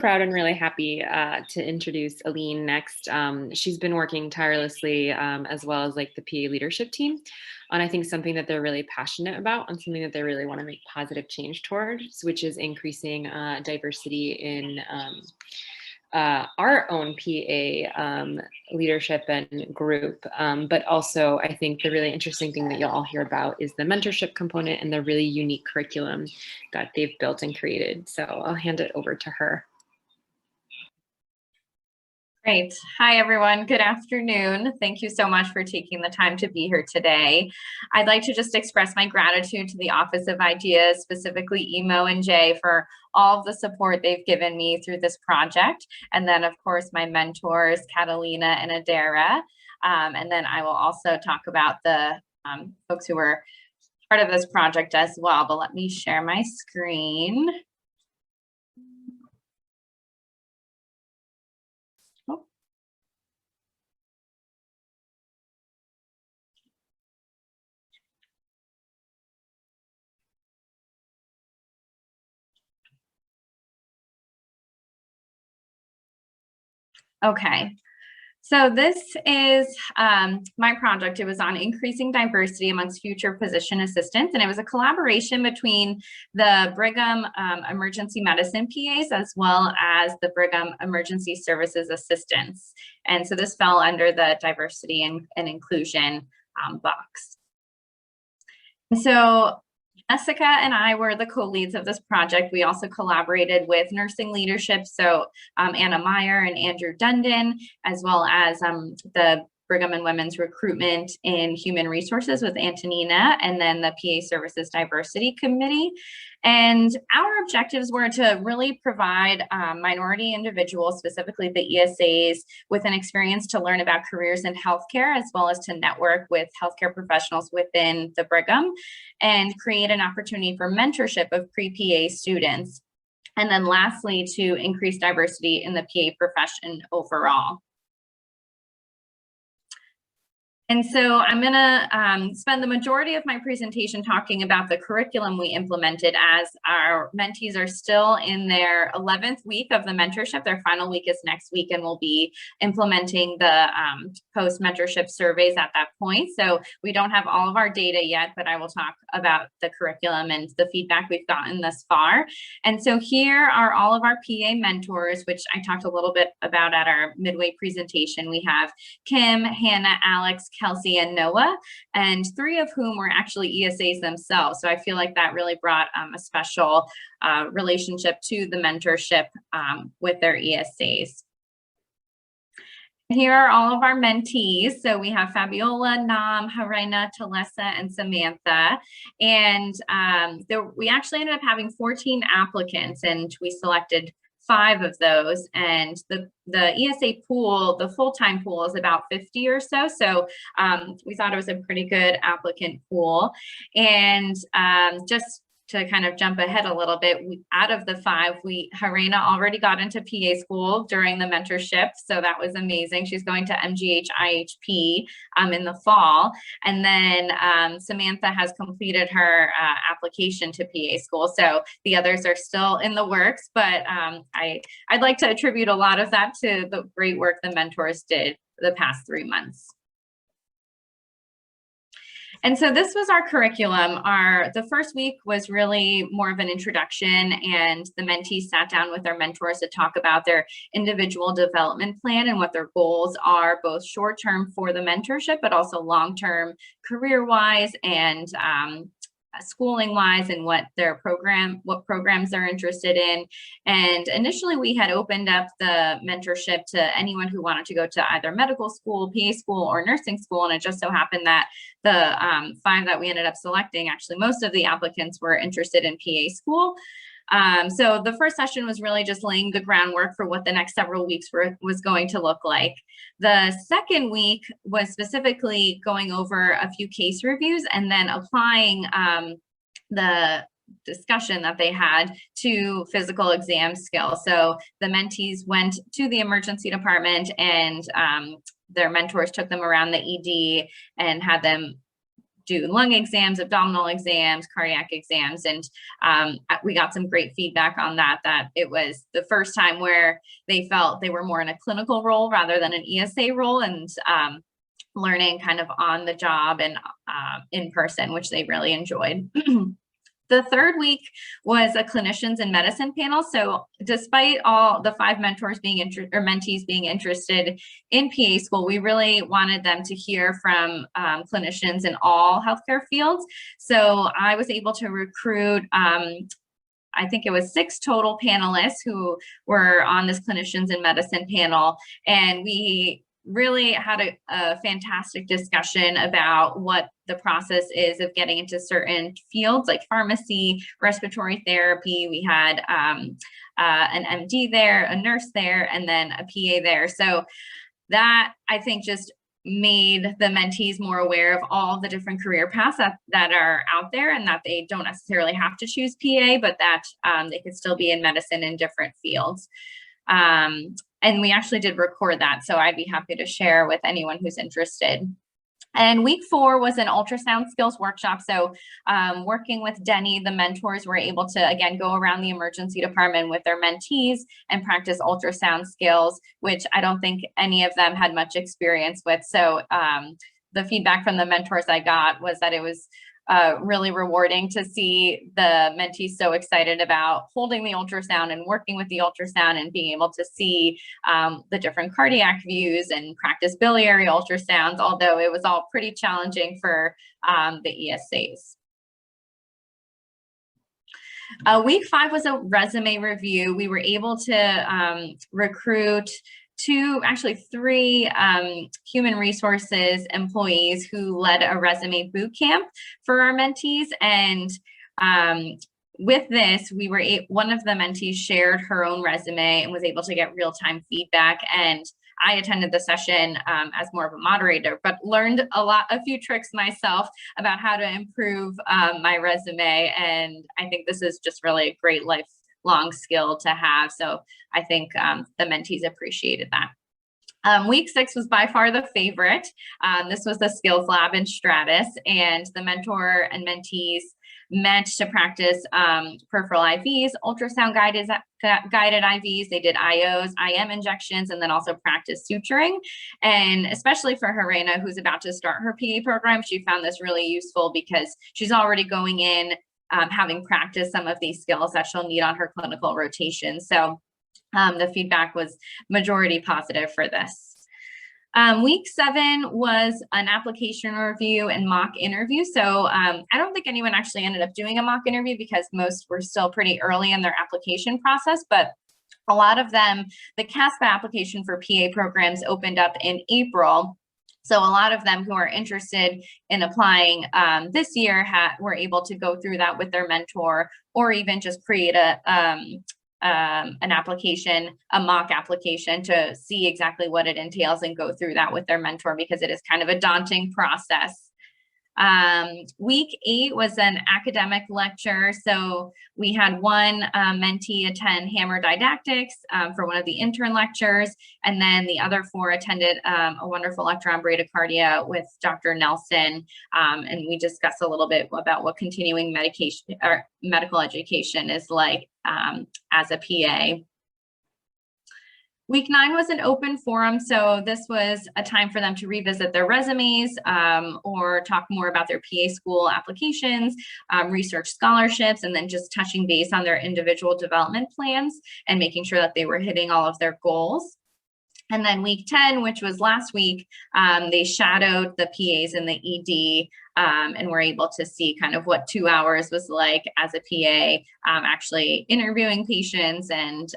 Proud and really happy to introduce Aline next. She's been working tirelessly as well as like the PA leadership team on I think something that they're really passionate about and something that they really want to make positive change towards, which is increasing diversity in our own PA leadership and group. But also I think the really interesting thing that you'll all hear about is the mentorship component and the really unique curriculum that they've built and created. So I'll hand it over to her. Great. Hi, everyone. Good afternoon. Thank you so much for taking the time to be here today. I'd like to just express my gratitude to the Office of Ideas, specifically Emo and Jay, for all of the support they've given me through this project. And then, of course, my mentors, Catalina and Adara. And then I will also talk about the folks who were part of this project as well. But let me share my screen. Okay, so this is my project. It was on increasing diversity amongst future physician assistants, and it was a collaboration between the Brigham Emergency Medicine PAs as well as the Brigham Emergency Services Assistants. And so this fell under the diversity and inclusion box. And so Jessica and I were the co-leads of this project. We also collaborated with nursing leadership, so Anna Meyer and Andrew Dundon, as well as the Brigham and Women's Recruitment in Human Resources with Antonina, and then the PA Services Diversity Committee. And our objectives were to really provide minority individuals, specifically the ESAs, with an experience to learn about careers in healthcare, as well as to network with healthcare professionals within the Brigham, and create an opportunity for mentorship of pre-PA students. And then lastly, to increase diversity in the PA profession overall. And so I'm gonna spend the majority of my presentation talking about the curriculum we implemented, as our mentees are still in their 11th week of the mentorship. Their final week is next week, and we'll be implementing the post-mentorship surveys at that point. So we don't have all of our data yet, but I will talk about the curriculum and the feedback we've gotten thus far. And so here are all of our PA mentors, which I talked a little bit about at our midway presentation. We have Kim, Hannah, Alex, Kelsey, and Noah, and 3 of whom were actually ESAs themselves. So I feel like that really brought a special relationship to the mentorship with their ESAs. Here are all of our mentees. So we have Fabiola, Nam, Harena, Talessa, and Samantha. And we actually ended up having 14 applicants, and we selected 5 of those, and the ESA pool, the full-time pool, is about 50 or so. So we thought it was a pretty good applicant pool. And just to kind of jump ahead a little bit, out of the 5, Harena already got into PA school during the mentorship, so that was amazing. She's going to MGH IHP in the fall, and then Samantha has completed her application to PA school, so the others are still in the works, but I'd like to attribute a lot of that to the great work the mentors did the past 3 months. And so this was our curriculum. The first week was really more of an introduction, and the mentees sat down with their mentors to talk about their individual development plan and what their goals are, both short-term for the mentorship, but also long-term career-wise and schooling-wise, and what programs they're interested in. And initially we had opened up the mentorship to anyone who wanted to go to either medical school, PA school, or nursing school. And it just so happened that the 5 that we ended up selecting, actually most of the applicants were interested in PA school. So the first session was really just laying the groundwork for what the next several weeks was going to look like. The second week was specifically going over a few case reviews and then applying the discussion that they had to physical exam skills. So the mentees went to the emergency department, and their mentors took them around the ED and had them do lung exams, abdominal exams, cardiac exams, and we got some great feedback on that it was the first time where they felt they were more in a clinical role rather than an ESA role, and learning kind of on the job and in person, which they really enjoyed. The third week was a clinicians in medicine panel. So despite all the 5 mentors being mentees being interested in PA school, we really wanted them to hear from clinicians in all healthcare fields. So I was able to recruit I think it was 6 total panelists who were on this clinicians in medicine panel, and we really had a fantastic discussion about what the process is of getting into certain fields like pharmacy, respiratory therapy. We had an MD there, a nurse there, and then a PA there. So that, I think, just made the mentees more aware of all the different career paths that are out there, and that they don't necessarily have to choose PA, but that they could still be in medicine in different fields. And we actually did record that, so I'd be happy to share with anyone who's interested. And week 4 was an ultrasound skills workshop. So working with Denny, the mentors were able to, again, go around the emergency department with their mentees and practice ultrasound skills, which I don't think any of them had much experience with. So the feedback from the mentors I got was that it was really rewarding to see the mentees so excited about holding the ultrasound and working with the ultrasound and being able to see the different cardiac views and practice biliary ultrasounds, although it was all pretty challenging for the ESAs. Week 5 was a resume review. We were able to recruit 3 human resources employees who led a resume boot camp for our mentees. And with this, one of the mentees shared her own resume and was able to get real-time feedback. And I attended the session as more of a moderator, but learned a few tricks myself about how to improve my resume. And I think this is just really a great lifelong skill to have. So I think the mentees appreciated that. Week 6 was by far the favorite. This was the skills lab in Stratus, and the mentor and mentees met to practice peripheral IVs, ultrasound guided IVs. They did IOs, IM injections, and then also practice suturing. And especially for Helena, who's about to start her PA program, she found this really useful because she's already going in having practiced some of these skills that she'll need on her clinical rotation. So the feedback was majority positive for this. Week 7 was an application review and mock interview. So I don't think anyone actually ended up doing a mock interview because most were still pretty early in their application process, but a lot of them, the CASPA application for PA programs opened up in April. So a lot of them who are interested in applying this year were able to go through that with their mentor, or even just create an application, a mock application, to see exactly what it entails and go through that with their mentor, because it is kind of a daunting process. Week 8 was an academic lecture. So we had one mentee attend Hammer Didactics for one of the intern lectures, and then the other 4 attended a wonderful lecture on bradycardia with Dr. Nelson, and we discussed a little bit about what continuing medication or medical education is like as a PA. Week 9 was an open forum, so this was a time for them to revisit their resumes or talk more about their PA school applications, research scholarships, and then just touching base on their individual development plans and making sure that they were hitting all of their goals. And then week 10, which was last week, they shadowed the PAs in the ED and were able to see kind of what 2 hours was like as a PA, actually interviewing patients and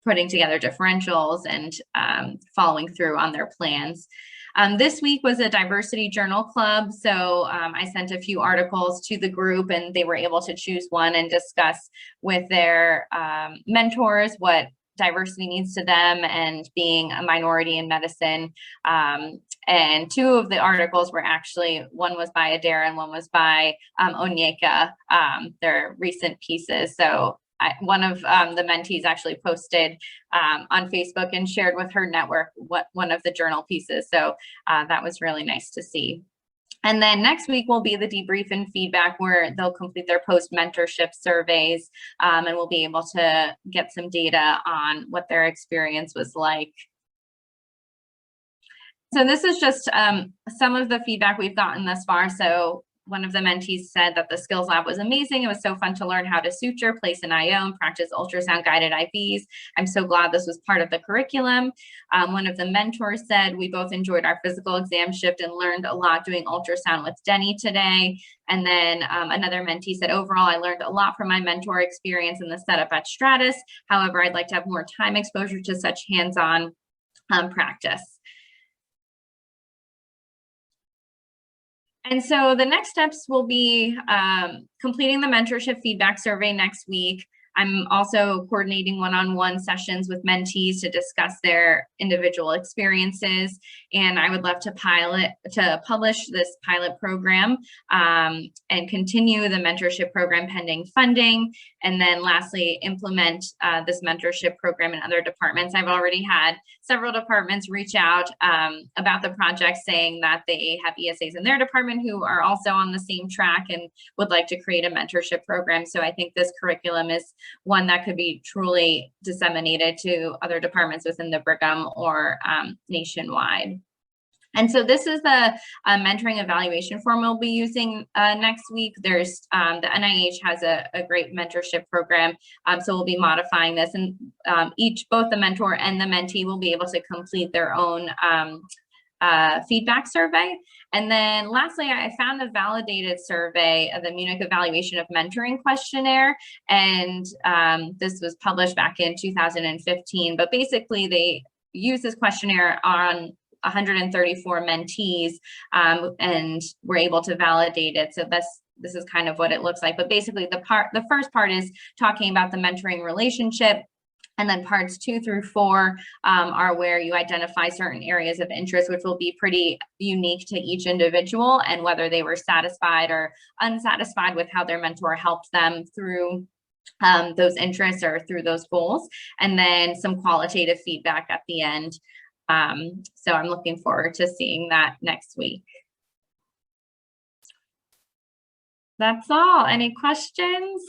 putting together differentials and following through on their plans. This week was a diversity journal club. So I sent a few articles to the group and they were able to choose one and discuss with their mentors what diversity means to them and being a minority in medicine. And 2 of the articles were actually, one was by Adair and one was by Onyeka, their recent pieces. So one of the mentees actually posted on Facebook and shared with her network one of the journal pieces. So that was really nice to see. And then next week will be the debrief and feedback where they'll complete their post-mentorship surveys, and we'll be able to get some data on what their experience was like. So this is just some of the feedback we've gotten thus far. So one of the mentees said that the skills lab was amazing. It was so fun to learn how to suture, place an IO, and practice ultrasound guided IVs. I'm so glad this was part of the curriculum. One of the mentors said, we both enjoyed our physical exam shift and learned a lot doing ultrasound with Denny today. And then another mentee said, overall, I learned a lot from my mentor experience in the setup at Stratus. However, I'd like to have more time exposure to such hands-on practice. And so the next steps will be completing the mentorship feedback survey next week. I'm also coordinating one-on-one sessions with mentees to discuss their individual experiences. And I would love to publish this pilot program and continue the mentorship program pending funding. And then lastly, implement this mentorship program in other departments. I've already had several departments reach out about the project saying that they have ESAs in their department who are also on the same track and would like to create a mentorship program. So I think this curriculum is one that could be truly disseminated to other departments within the Brigham or nationwide. And so this is the mentoring evaluation form we'll be using next week. There's the NIH has a great mentorship program, so we'll be modifying this, and both the mentor and the mentee will be able to complete their own feedback survey. And then lastly, I found a validated survey of the Munich Evaluation of Mentoring questionnaire, and this was published back in 2015. But basically, they use this questionnaire on 134 mentees, and we're able to validate it. So this is kind of what it looks like. But basically, the first part is talking about the mentoring relationship. And then parts 2 through 4 are where you identify certain areas of interest, which will be pretty unique to each individual and whether they were satisfied or unsatisfied with how their mentor helped them through those interests or through those goals. And then some qualitative feedback at the end. So I'm looking forward to seeing that next week. That's all. Any questions?